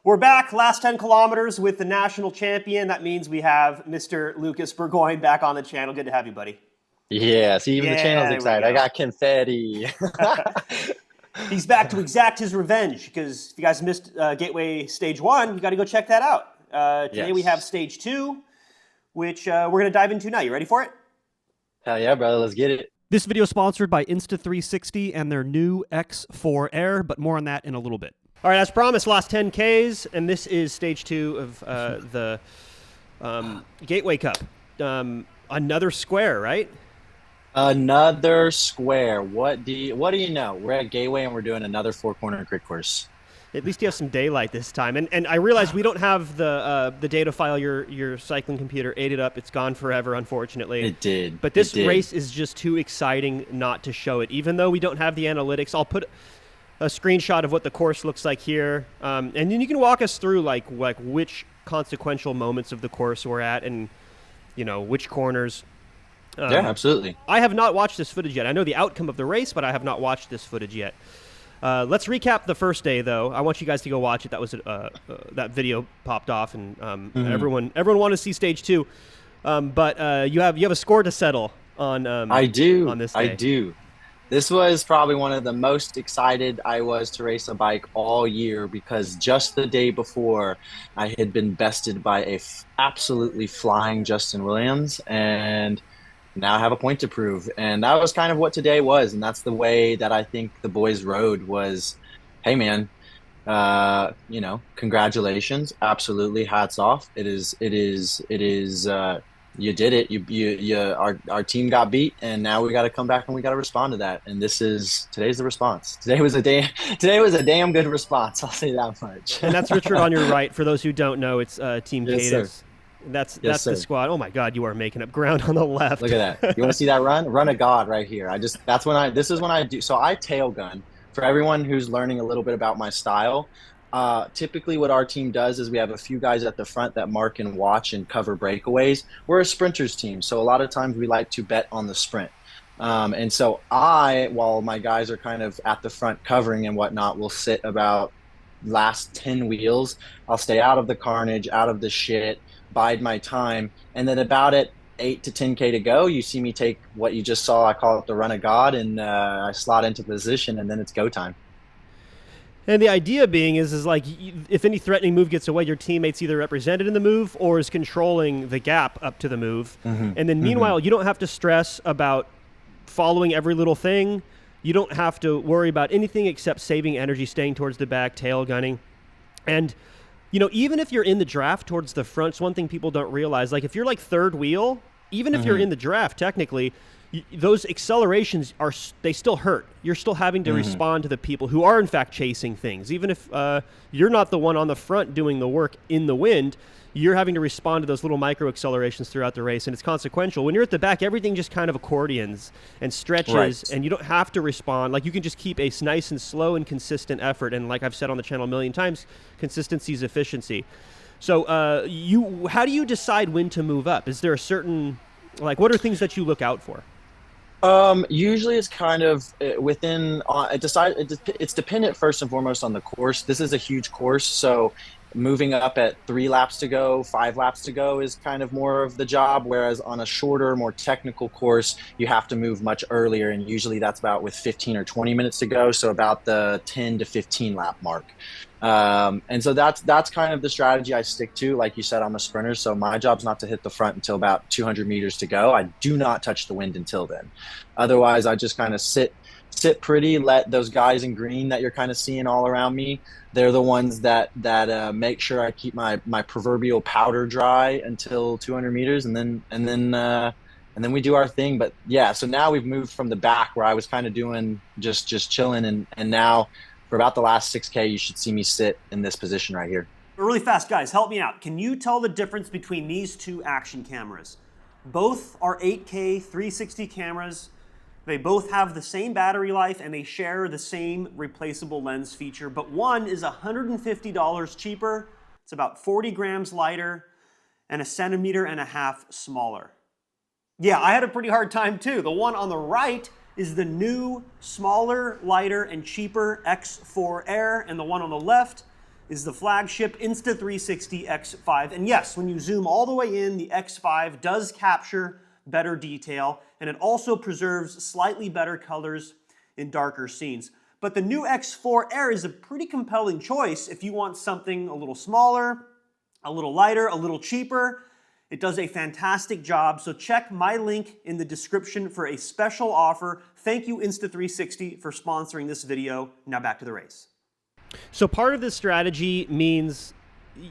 We're back, last 10 kilometers with the national champion. That means we have Mr. Lucas Burgoyne back on the channel. Good to have you, buddy. Yeah, see, even the Yeah, channel's there we excited. I go. got confetti. He's back to exact his revenge because if you guys missed Gateway Stage 1, you got to go check that out. Today we have Yes. Stage 2, which we're going to dive into now. You ready for it? Hell yeah, brother. Let's get it. This video is sponsored by Insta360 and their new X4 Air, but more on that in a little bit. All right, as promised, last 10 Ks, and this is Stage 2 of the Gateway Cup. Another square, right? Another square. What do you know? We're at Gateway and we're doing another four-corner grid course. At least you have some daylight this time. And I realize we don't have the data file your cycling computer ate it up. It's gone forever, unfortunately. It did. But this It did. race is just too exciting not to show it. Even though we don't have the analytics, I'll put a screenshot of what the course looks like here. And then you can walk us through like which consequential moments of the course we're at and, you know, which corners. Yeah, absolutely. I have not watched this footage yet. I know the outcome of the race, but I have not watched this footage yet. Let's recap the first day, though. I want you guys to go watch it. That was that video popped off, and everyone wanted to see Stage 2. But you have a score to settle on. I do. On this day. I do. This was probably one of the most excited I was to race a bike all year because just the day before, I had been bested by a absolutely flying Justin Williams, and now I have a point to prove. And that was kind of what today was. And that's the way that I think the boys rode was, hey man, you know, congratulations. Absolutely. Hats off. You did it. Our team got beat and now we got to come back and we got to respond to that. And today's the response. Today was a damn good response. I'll say that much. And that's Richard on your right. For those who don't know, it's Team Yes, Cadence. sir. That's Yes, the sir. squad. Oh my God, you are making up ground on the left. Look at that. You want to see that run of God right here. This is when I do. So I tail gun. For everyone who's learning a little bit about my style, typically what our team does is we have a few guys at the front that mark and watch and cover breakaways. We're a sprinters team. So a lot of times we like to bet on the sprint. And so while my guys are kind of at the front covering and whatnot, will sit about last 10 wheels. I'll stay out of the carnage, out of the shit, bide my time, and then about at 8 to 10K to go, you see me take what you just saw. I call it the run of God, and I slot into position, and then it's go time. And the idea being is like if any threatening move gets away, your teammate's either represented in the move or is controlling the gap up to the move. Mm-hmm. And then meanwhile, you don't have to stress about following every little thing. You don't have to worry about anything except saving energy, staying towards the back, tail gunning. And you know, even if you're in the draft towards the front, it's one thing people don't realize. Like if you're like third wheel, even if you're in the draft, technically, those accelerations they still hurt. You're still having to respond to the people who are in fact chasing things. Even if you're not the one on the front doing the work in the wind, you're having to respond to those little micro accelerations throughout the race, and it's consequential. When you're at the back, everything just kind of accordions and stretches, Right. and you don't have to respond. Like you can just keep a nice and slow and consistent effort, and like I've said on the channel a million times, consistency is efficiency. So how do you decide when to move up? Is there a certain, like, what are things that you look out for? Usually it's kind of within, it's dependent first and foremost on the course. This is a huge course, so moving up at 3 laps to go, 5 laps to go is kind of more of the job, whereas on a shorter, more technical course, you have to move much earlier, and usually that's about with 15 or 20 minutes to go, so about the 10 to 15 lap mark. And so that's kind of the strategy I stick to. Like you said, I'm a sprinter, so my job's not to hit the front until about 200 meters to go. I do not touch the wind until then. Otherwise, I just kind of sit pretty, let those guys in green that you're kind of seeing all around me, they're the ones that make sure I keep my proverbial powder dry until 200 meters, and then we do our thing. But yeah, so now we've moved from the back where I was kind of doing just chilling, and now for about the last 6K, you should see me sit in this position right here. Really fast, guys, help me out. Can you tell the difference between these two action cameras? Both are 8K 360 cameras. They both have the same battery life and they share the same replaceable lens feature, but one is $150 cheaper. It's about 40 grams lighter and 1.5 centimeters smaller. Yeah, I had a pretty hard time too. The one on the right is the new, smaller, lighter, and cheaper X4 Air, and the one on the left is the flagship Insta360 X5. And yes, when you zoom all the way in, the X5 does capture better detail, and it also preserves slightly better colors in darker scenes. But the new X4 Air is a pretty compelling choice if you want something a little smaller, a little lighter, a little cheaper. It does a fantastic job, so check my link in the description for a special offer. Thank you, Insta360, for sponsoring this video. Now back to the race. So part of this strategy means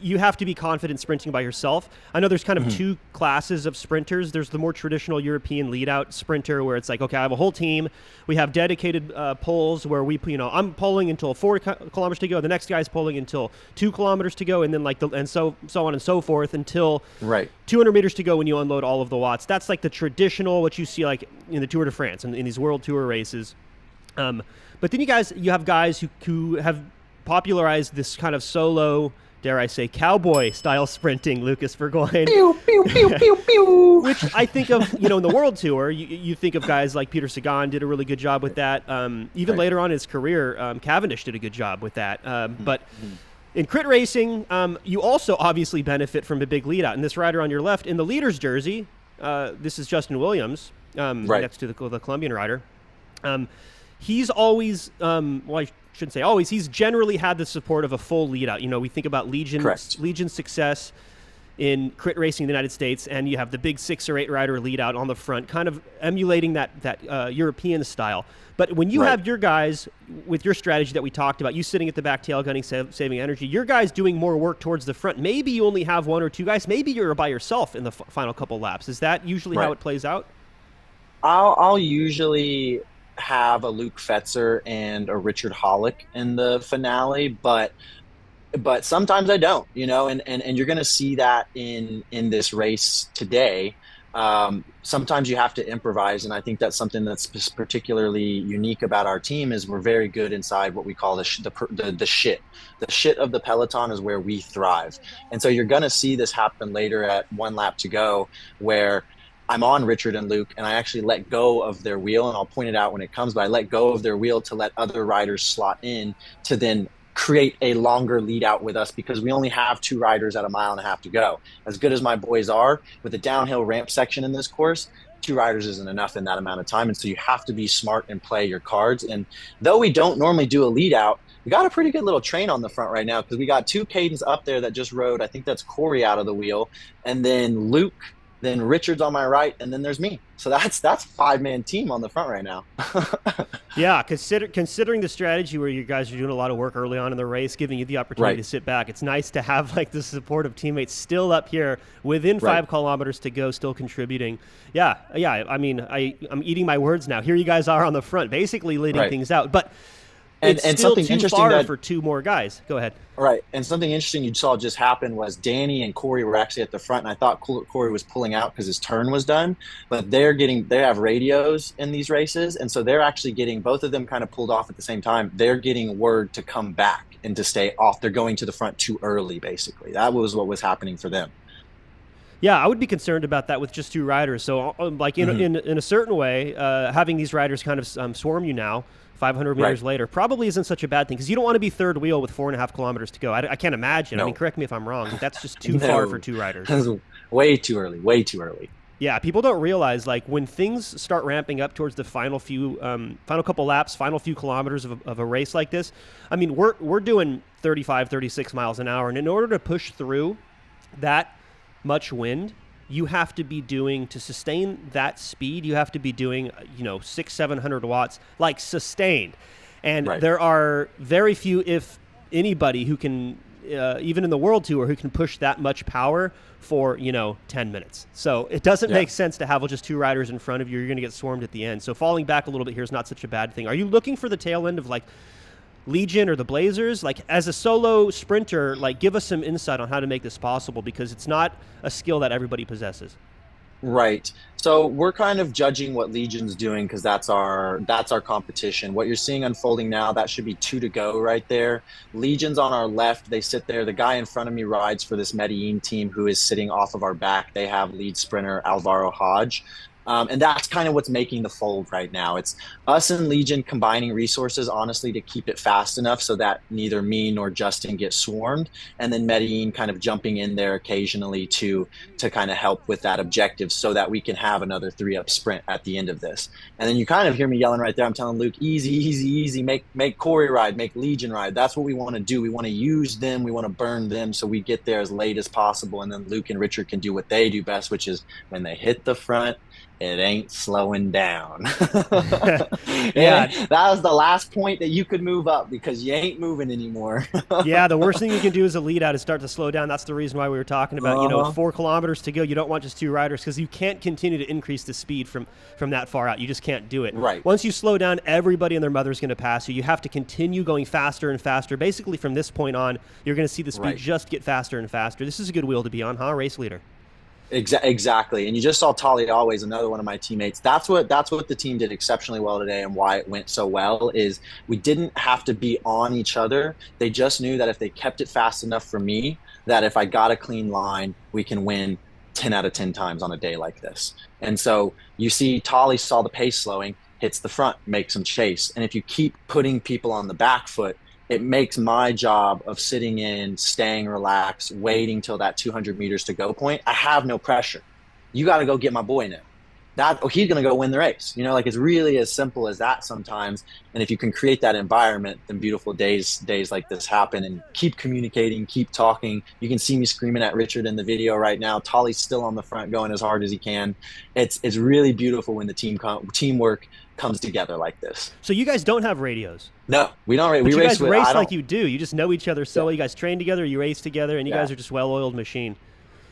you have to be confident sprinting by yourself. I know there's kind of two classes of sprinters. There's the more traditional European lead-out sprinter where it's like, okay, I have a whole team. We have dedicated poles where I'm polling until 4 kilometers to go. The next guy's polling until 2 kilometers to go, and then so on and so forth until 200 meters to go when you unload all of the watts. That's like the traditional, what you see like in the Tour de France and in these World Tour races. But then you have guys who have popularized this kind of solo, dare I say, cowboy-style sprinting, Lucas Burgoyne. Pew, pew, pew, pew, pew. Which I think of, in the World Tour, you think of guys like Peter Sagan did a really good job with that. Even later on in his career, Cavendish did a good job with that. But in crit racing, you also obviously benefit from a big lead-out. And this rider on your left, in the leader's jersey, this is Justin Williams, next to the Colombian rider. He's always, I shouldn't say always, he's generally had the support of a full lead out. We think about Legion's success in crit racing in the United States, and you have the big 6 or 8 rider lead out on the front, kind of emulating that European style. But when you have your guys with your strategy that we talked about, you sitting at the back tail gunning, saving energy, your guys doing more work towards the front. Maybe you only have 1 or 2 guys. Maybe you're by yourself in the final couple laps. Is that usually how it plays out? I'll usually have a Luke Fetzer and a Richard Hollick in the finale, but sometimes I don't, and you're going to see that in this race today. Sometimes you have to improvise, and I think that's something that's particularly unique about our team is we're very good inside what we call the shit. The shit of the peloton is where we thrive, and so you're going to see this happen later at 1 lap to go, where I'm on Richard and Luke, and I actually let go of their wheel, and I'll point it out when it comes, but I let go of their wheel to let other riders slot in to then create a longer lead out with us because we only have 2 riders at 1.5 miles to go. As good as my boys are, with the downhill ramp section in this course, 2 riders isn't enough in that amount of time, and so you have to be smart and play your cards. And though we don't normally do a lead out, we got a pretty good little train on the front right now because we got 2 cadets up there that just rode, I think that's Corey out of the wheel, and then Luke, then Richard's on my right, and then there's me. So that's a 5-man team on the front right now. Yeah, considering the strategy where you guys are doing a lot of work early on in the race, giving you the opportunity to sit back, it's nice to have like the support of teammates still up here within 5 kilometers to go, still contributing. Yeah. I mean, I'm eating my words now. Here you guys are on the front, basically leading things out, but it's still something too interesting far for 2 more guys. Go ahead. Right, and something interesting you saw just happen was Danny and Corey were actually at the front, and I thought Corey was pulling out because his turn was done, but they have radios in these races, and so they're actually getting, both of them kind of pulled off at the same time. They're getting word to come back and to stay off. They're going to the front too early, basically. That was what was happening for them. Yeah, I would be concerned about that with just 2 riders. So, like in a certain way, having these riders kind of swarm you now, 500 meters later, probably isn't such a bad thing because you don't want to be third wheel with 4.5 kilometers to go. I can't imagine. No. I mean, correct me if I'm wrong, but that's just too far for 2 riders. That's way too early. Way too early. Yeah, people don't realize like when things start ramping up towards the final couple laps, final few kilometers of a race like this. I mean, we're doing 35, 36 miles an hour, and in order to push through that much wind, you have to be doing, to sustain that speed, you have to be doing 600-700 watts, like sustained. And there are very few, if anybody, who can even in the World Tour, who can push that much power for 10 minutes. So it doesn't make sense to have just 2 riders in front of you. You're going to get swarmed at the end. So falling back a little bit here is not such a bad thing. Are you looking for the tail end of like Legion or the Blazers? Like, as a solo sprinter, like, give us some insight on how to make this possible, because it's not a skill that everybody possesses. Right. So we're kind of judging what Legion's doing because that's our competition. What you're seeing unfolding now, that should be 2 to go right there. Legion's on our left. They sit there. The guy in front of me rides for this Medellin team who is sitting off of our back. They have lead sprinter Alvaro Hodge. And that's kind of what's making the fold right now. It's us and Legion combining resources, honestly, to keep it fast enough so that neither me nor Justin get swarmed. And then Medellin kind of jumping in there occasionally to kind of help with that objective so that we can have another 3-up sprint at the end of this. And then you kind of hear me yelling right there. I'm telling Luke, easy, easy, easy. Make Corey ride, make Legion ride. That's what we want to do. We want to use them. We want to burn them so we get there as late as possible. And then Luke and Richard can do what they do best, which is when they hit the front, it ain't slowing down. Yeah. That was the last point that you could move up because you ain't moving anymore. Yeah, the worst thing you can do as a lead out is start to slow down. That's the reason why we were talking about, 4 kilometers to go. You don't want just 2 riders because you can't continue to increase the speed from that far out. You just can't do it. Right. Once you slow down, everybody and their mother's going to pass you. You have to continue going faster and faster. Basically, from this point on, you're going to see the speed just get faster and faster. This is a good wheel to be on, huh, race leader? Exactly. And you just saw Tali Always, another one of my teammates. That's what the team did exceptionally well today, and why it went so well is we didn't have to be on each other. They just knew that if they kept it fast enough for me, that if I got a clean line, we can win 10 out of 10 times on a day like this. And so you see Tali saw the pace slowing, hits the front, makes them chase. And if you keep putting people on the back foot, it makes my job of sitting in, staying relaxed, waiting till that 200 meters to go point. I have no pressure. You got to go get my boy now. He's going to go win the race. It's really as simple as that sometimes. And if you can create that environment, then beautiful days like this happen, and keep communicating, keep talking. You can see me screaming at Richard in the video right now. Tali's still on the front going as hard as he can. It's really beautiful when the teamwork comes together like this. So you guys don't have radios? No, we don't. But we you guys race like you. you do. You just know each other so well. You guys train together, you race together, and you guys are just well-oiled machine.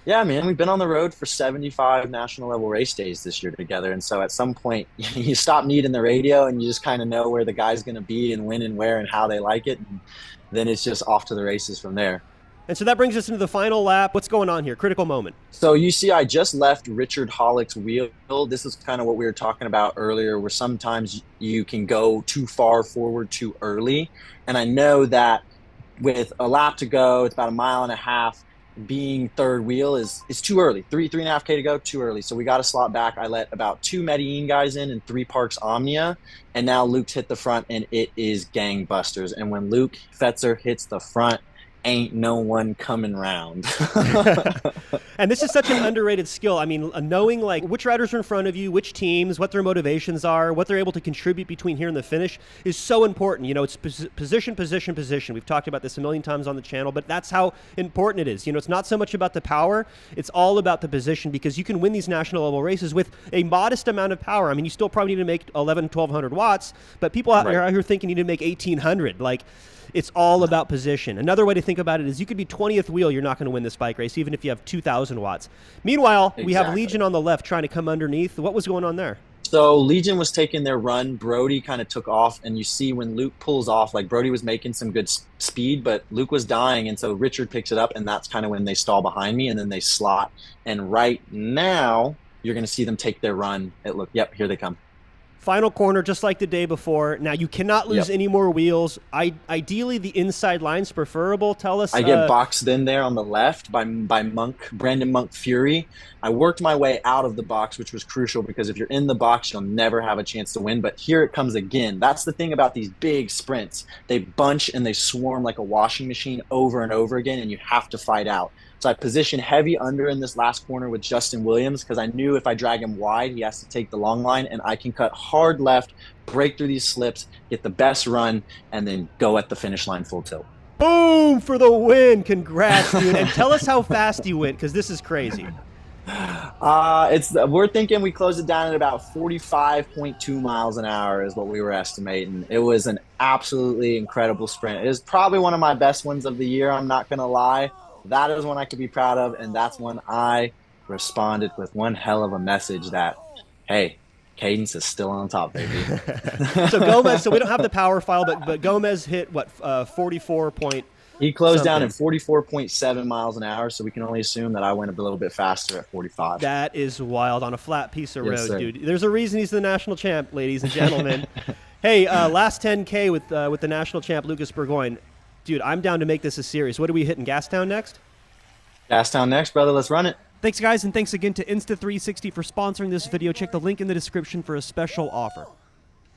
Yeah, man, we've been on the road for 75 national level race days this year together. And so at some point you stop needing the radio and you just kind of know where the guy's going to be and when and where and how they like it. And then it's just off to the races from there. And so that brings us into the final lap. What's going on here? Critical moment. So you see, I just left Richard Hollick's wheel. This is kind of what we were talking about earlier, where sometimes you can go too far forward too early. And I know that with a lap to go, it's about 1.5 miles, being third wheel is too early. 3.5K to go, too early. So we got to slot back. I let about 2 Medellin guys in and 3 Parks Omnia. And now Luke's hit the front, and it is gangbusters. And when Luke Fetzer hits the front, ain't no one coming round. And this is such an underrated skill. I mean, knowing like which riders are in front of you, which teams, what their motivations are, what they're able to contribute between here and the finish is so important. It's position, position, position. We've talked about this a million times on the channel, but that's how important it is. It's not so much about the power. It's all about the position, because you can win these national level races with a modest amount of power. I mean, you still probably need to make 1,100-1,200 watts, but people out here thinking you need to make 1,800. It's all about position. Another way to think about it is you could be 20th wheel, you're not going to win this bike race, even if you have 2,000 watts. Meanwhile, we have Legion on the left trying to come underneath. What was going on there? So Legion was taking their run. Brody kind of took off, and you see when Luke pulls off, like Brody was making some good speed, but Luke was dying, and so Richard picks it up, and that's kind of when they stall behind me, and then they slot. And right now, you're going to see them take their run. Yep, here they come. Final corner, just like the day before. Now, you cannot lose any more wheels. Ideally, the inside line's preferable. Tell us. I get boxed in there on the left by Brandon Monk Fury. I worked my way out of the box, which was crucial, because if you're in the box, you'll never have a chance to win. But here it comes again. That's the thing about these big sprints. They bunch and they swarm like a washing machine over and over again, and you have to fight out. So I positioned heavy under in this last corner with Justin Williams, because I knew if I drag him wide, he has to take the long line, and I can cut hard left, break through these slips, get the best run, and then go at the finish line full tilt. Boom for the win. Congrats, dude. And tell us how fast you went, because this is crazy. We're thinking we closed it down at about 45.2 miles an hour is what we were estimating. It was an absolutely incredible sprint. It was probably one of my best ones of the year, I'm not going to lie. That is one I could be proud of, and that's when I responded with one hell of a message that, hey, Cadence is still on top, baby. So Gomez, so we don't have the power file, but Gomez hit, 44 point? He closed down at 44.7 miles an hour, so we can only assume that I went a little bit faster at 45. That is wild on a flat piece of road, sir. dude. There's a reason he's the national champ, ladies and gentlemen. Hey, last 10K with the national champ, Lucas Burgoyne. Dude, I'm down to make this a series. What are we hitting, Gastown next? Gastown next, brother. Let's run it. Thanks, guys, and thanks again to Insta360 for sponsoring this video. Check the link in the description for a special offer.